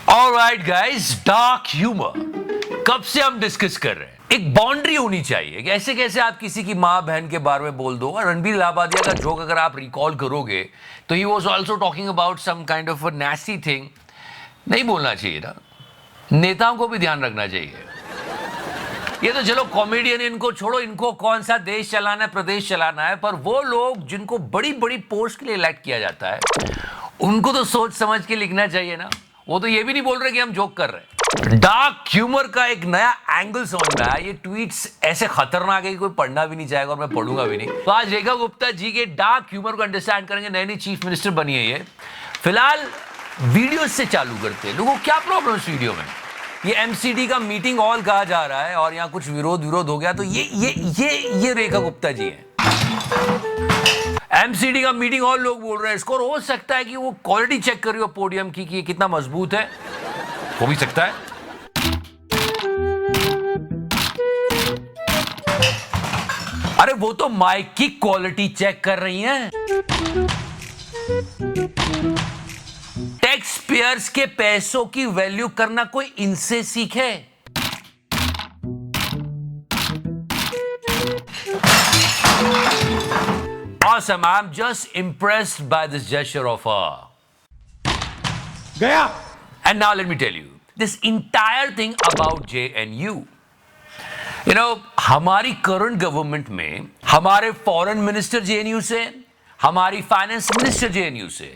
Alright guys, dark humour कब से हम डिस्कस कर रहे हैं। एक बाउंड्री होनी चाहिए कि ऐसे कैसे आप किसी की माँ बहन के बारे में बोल दो। और रणबीर इलाहाबादिया का जोक अगर आप रिकॉल करोगे तो he was also talking about some kind of a nasty thing. नहीं बोलना चाहिए ना, नेताओं को भी ध्यान रखना चाहिए। ये तो चलो कॉमेडियन, इनको छोड़ो, इनको कौन सा देश चलाना है, प्रदेश चलाना है, पर वो लोग जिनको बड़ी बड़ी पोस्ट के लिए इलेक्ट किया जाता है उनको तो सोच समझ के लिखना चाहिए ना। वो तो ये भी नहीं बोल रहे कि हम जोक कर रहे हैं। डार्क ह्यूमर का एक नया एंगल समझ में आया। ये ट्वीट्स ऐसे खतरनाक है कि कोई पढ़ना भी नहीं चाहेगा और मैं पढ़ूंगा भी नहीं। तो आज रेखा गुप्ता जी के डार्क ह्यूमर को अंडरस्टैंड करेंगे। नई नई चीफ मिनिस्टर बनी है ये। फिलहाल वीडियो से चालू करते हैं। लोगों को क्या प्रॉब्लम इस वीडियो में? ये एमसीडी का मीटिंग हॉल कहा जा रहा है और यहाँ कुछ विरोध हो गया तो ये रेखा गुप्ता जी है। एमसीडी का मीटिंग हॉल लोग बोल रहे हैं इसको। हो सकता है कि वो क्वालिटी चेक कर रही हो पोडियम की कि ये कितना मजबूत है, हो भी सकता है। अरे वो तो माइक की क्वालिटी चेक कर रही हैं। टैक्स पेयर्स के पैसों की वैल्यू करना कोई इनसे सीखे। Awesome, I'm just impressed by this gesture of her. गया। And now let me tell you, this entire thing about JNU. You know, हमारी करंट गवर्नमेंट में हमारे फॉरेन मिनिस्टर JNU से, हमारी फाइनेंस मिनिस्टर JNU से,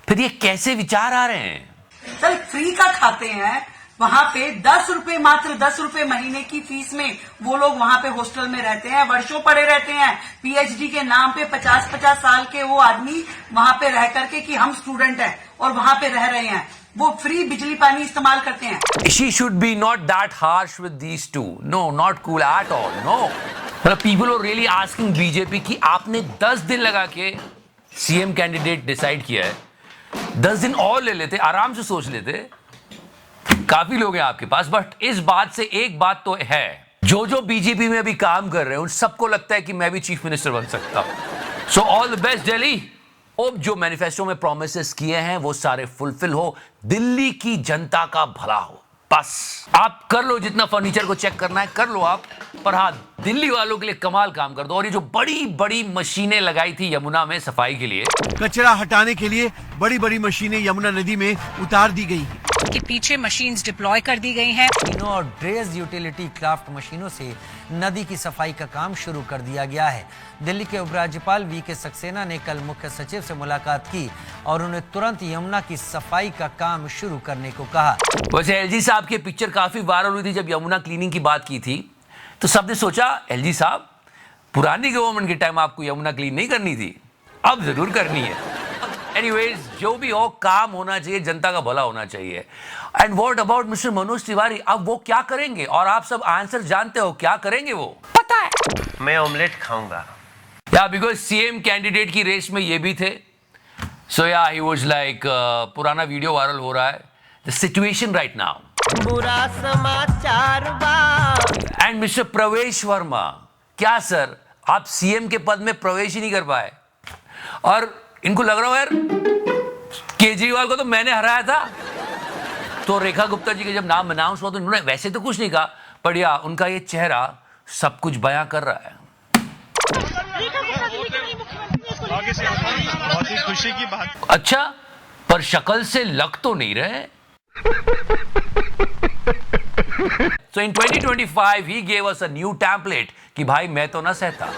फिर ये कैसे विचार आ रहे हैं? सर फ्री का खाते हैं वहाँ पे 10 रुपए, मात्र 10 रुपए महीने की फीस में वो लोग वहाँ पे हॉस्टल में रहते हैं, वर्षों पड़े रहते हैं। पीएचडी के नाम पे 50-50 साल के वो आदमी वहाँ पे रह करके कि हम स्टूडेंट हैं और वहाँ पे रह रहे हैं, वो फ्री बिजली पानी इस्तेमाल करते हैं। She should be not that harsh with these two. No, not cool at all. No. People are really asking BJP कि आपने 10 दिन लगा के सीएम कैंडिडेट डिसाइड किया है, 10 दिन और ले लेते, आराम से सोच लेते। काफी लोग हैं आपके पास, बट इस बात से एक बात तो है, जो बीजेपी में अभी काम कर रहे हैं उन सबको लगता है कि मैं भी चीफ मिनिस्टर बन सकता हूं। So all the best Delhi. अब जो मैनिफेस्टो में प्रोमिसेस किए हैं वो सारे फुलफिल हो, दिल्ली की जनता का भला हो। बस आप कर लो, जितना फर्नीचर को चेक करना है कर लो आप, पर हाँ दिल्ली वालों के लिए कमाल काम कर दो। और ये जो बड़ी बड़ी मशीनें लगाई थी यमुना में सफाई के लिए, कचरा हटाने के लिए बड़ी बड़ी मशीनें यमुना नदी में उतार दी गई के पीछे मशीन्स डिप्लॉय कर दी गई हैं। मशीनों और ड्रेस यूटिलिटी क्राफ्ट मशीनों से नदी की सफाई का काम शुरू कर दिया गया है। दिल्ली के उपराज्यपाल वीके सक्सेना ने कल मुख्य सचिव से मुलाकात की और उन्हें तुरंत यमुना की सफाई का काम शुरू करने को कहा। वैसे एलजी साहब की पिक्चर काफी वायरल हुई थी जब यमुना क्लीनिंग की बात की थी, तो सबने सोचा एलजी साहब पुरानी गवर्नमेंट के टाइम आपको यमुना क्लीन नहीं करनी थी, अब जरूर करनी है। एनीवेज, जो भी हो काम होना चाहिए, जनता का भला होना चाहिए। And what about mister Manoj Tiwari, अब वो क्या करेंगे? और आप सब आंसर जानते हो क्या करेंगे वो? पता है, मैं ऑमलेट खाऊंगा। या बिकॉज सीएम कैंडिडेट की रेस में ये भी थे। सो या ही वाज लाइक, पुराना वीडियो वायरल हो रहा है, द सिचुएशन राइट नाउ। बुरा समाचार बा। एंड मिस्टर प्रवेश वर्मा, क्या सर आप सीएम के पद में प्रवेश ही नहीं कर पाए? और इनको लग रहा हो यार केजरीवाल को तो मैंने हराया था। तो रेखा गुप्ता जी के जब नाम अनाउंस हुआ तो उन्होंने वैसे तो कुछ नहीं कहा, पर या उनका ये चेहरा सब कुछ बयां कर रहा है। बहुत ही खुशी की बात। अच्छा, पर शक्ल से लग तो नहीं रहे। So in 2025 he gave us a new template कि भाई मैं तो ना सहता।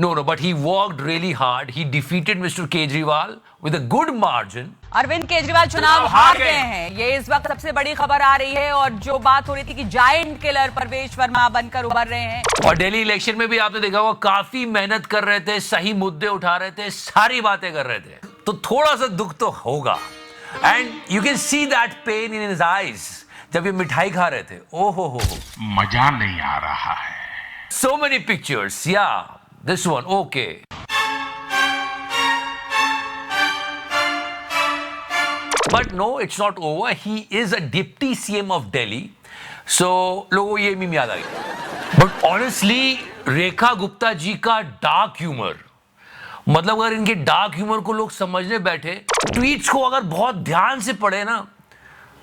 No, but he worked really hard. He defeated Mr. Kejriwal with a good margin. Arvind Kejriwal चुनाव हार गए हैं, ये इस वक्त सबसे बड़ी खबर आ रही है। और जो बात हो रही थी कि जायंट किलर प्रवेश वर्मा बनकर उभर रहे हैं। और दिल्ली इलेक्शन में भी आपने देखा होगा काफी मेहनत कर रहे थे, सही मुद्दे उठा रहे थे, सारी बातें कर रहे थे, तो थोड़ा सा दुख तो होगा। And you can see that pain in his eyes जब ये मिठाई खा रहे थे। ओहो हो, मजा नहीं आ रहा है। so many pictures, yeah, this one, okay. But no, it's not over. He is a deputy CM of Delhi. So लोगों को ये मीम याद आ गया। But honestly, रेखा गुप्ता जी का डार्क ह्यूमर मतलब अगर इनके डार्क ह्यूमर को लोग समझने बैठे, ट्वीट्स को अगर बहुत ध्यान से पढ़े ना,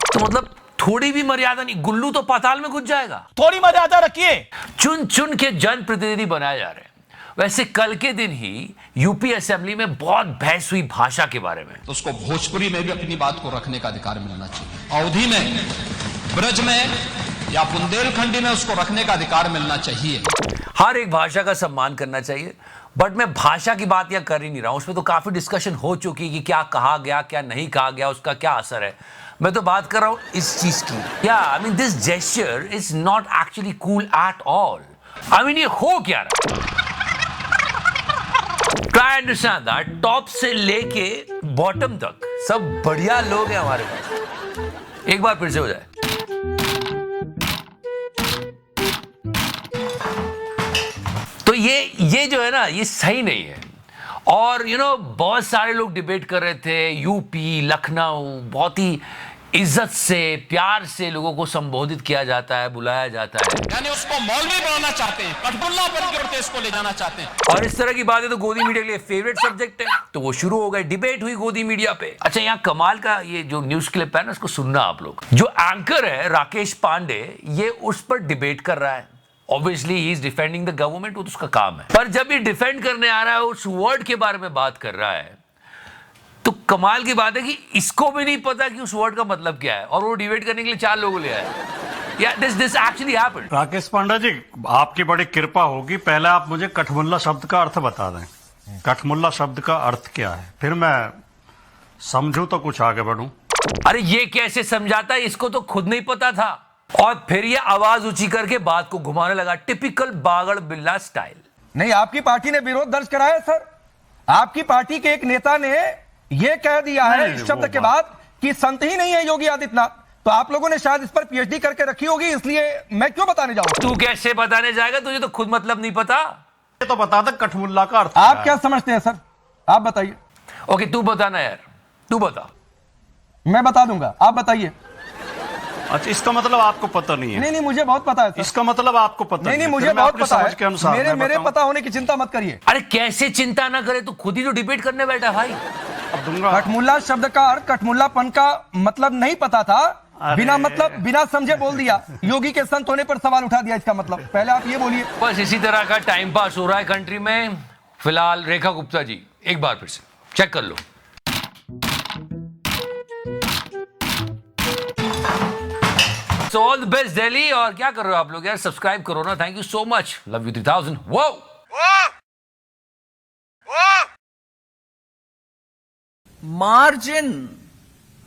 तो मतलब थोड़ी भी मर्यादा नहीं, गुल्लू तो पाताल में घुस जाएगा। थोड़ी मर्यादा रखिए। चुन चुन के जनप्रतिनिधि बनाए जा रहे हैं। वैसे कल के दिन ही यूपी असेंबली में बहुत बहस हुई भाषा के बारे में। तो उसको भोजपुरी में भी अपनी बात को रखने का अधिकार मिलना चाहिए, अवधी में, ब्रज में या बुंदेलखंडी में उसको रखने का अधिकार मिलना चाहिए। हर एक भाषा का सम्मान करना चाहिए, बट मैं भाषा की बात यह कर ही नहीं रहा हूं। उसमें तो काफी डिस्कशन हो चुकी है कि क्या कहा गया, क्या नहीं कहा गया, उसका क्या असर है। मैं तो बात कर रहा हूं इस चीज की। या I mean this gesture is not actually cool at all. I mean ये हो क्या रहा? ट्राई अंडरस्टैंड दैट, टॉप से लेके बॉटम तक सब बढ़िया लोग हैं हमारे पास। एक बार फिर से हो जाए। तो ये जो है ना, ये सही नहीं है। और बहुत सारे लोग डिबेट कर रहे थे। यूपी, लखनऊ, बहुत ही इज्जत से, प्यार से लोगों को संबोधित किया जाता है, बुलाया जाता है। यानी उसको मौलवी बनाना चाहते हैं, कठपुतला बन के देश को ले जाना चाहते हैं। और इस तरह की बातें तो गोदी मीडिया के लिए फेवरेट सब्जेक्ट है। तो वो शुरू हो गए, डिबेट हुई गोदी मीडिया पे। अच्छा, यहाँ कमाल का ये जो न्यूज क्लिप है ना, उसको सुनना आप लोग। जो एंकर है राकेश पांडे, ये उस पर डिबेट कर रहा है। Obviously he is defending the government, वो तो उसका काम है। पर जब ये डिफेंड करने आ रहा है, उस वर्ड के बारे में बात कर रहा है, तो कमाल की बात है कि इसको भी नहीं पता कि उस वर्ड का मतलब क्या है, और वो डिबेट करने के लिए 4 लोगों ले आए। या दिस एक्चुअली हैपेंड। राकेश पांडा जी, आपकी बड़ी कृपा होगी, पहले आप मुझे कठमुल्ला शब्द का अर्थ बता दें। कठमुल्ला शब्द का अर्थ क्या है, फिर मैं समझूं तो कुछ आगे बढ़ूं। अरे ये कैसे समझाता है, इसको तो खुद नहीं पता था। और फिर ये आवाज ऊंची करके बात को घुमाने लगा, टिपिकल बागड़ बिल्ला स्टाइल। नहीं, आपकी पार्टी ने विरोध दर्ज कराया सर। आपकी पार्टी के एक नेता ने यह कह दिया है इस शब्द के बाद कि संत ही नहीं है योगी आदित्यनाथ। तो आप लोगों ने शायद इस पर पीएचडी करके रखी होगी, इसलिए मैं क्यों बताने जाऊं। तू कैसे बताने जाएगा, तुझे तो खुद मतलब नहीं पता। ये तो बता दे कठमुल्ला का अर्थ आप क्या समझते हैं सर, आप बताइए। ओके, तू बताना यार, तू बता। मैं बता दूंगा, आप बताइए। अच्छा, इसका मतलब आपको पता नहीं है? नहीं, मुझे बहुत पता है सर। इसका मतलब आपको पता नहीं, है? मुझे बहुत पता है। के अनुसार मेरे पता होने की चिंता मत करिए। अरे कैसे चिंता ना करे, तू खुद ही तो डिबेट करने बैठा भाई। अब दूंगा। कठमुल्ला शब्द का अर्थ, कठमुल्लापन का मतलब नहीं पता था, बिना समझे बोल दिया। योगी के संत होने पर सवाल उठा दिया इसका मतलब। पहले आप ये बोलिए। बस इसी तरह का टाइम पास हो रहा है कंट्री में फिलहाल। रेखा गुप्ता जी, एक बार फिर से चेक कर लो। So all the best Delhi. और क्या कर रहे हो आप लोग यार, सब्सक्राइब करो ना। Thank you so much, love you 3000। वो margin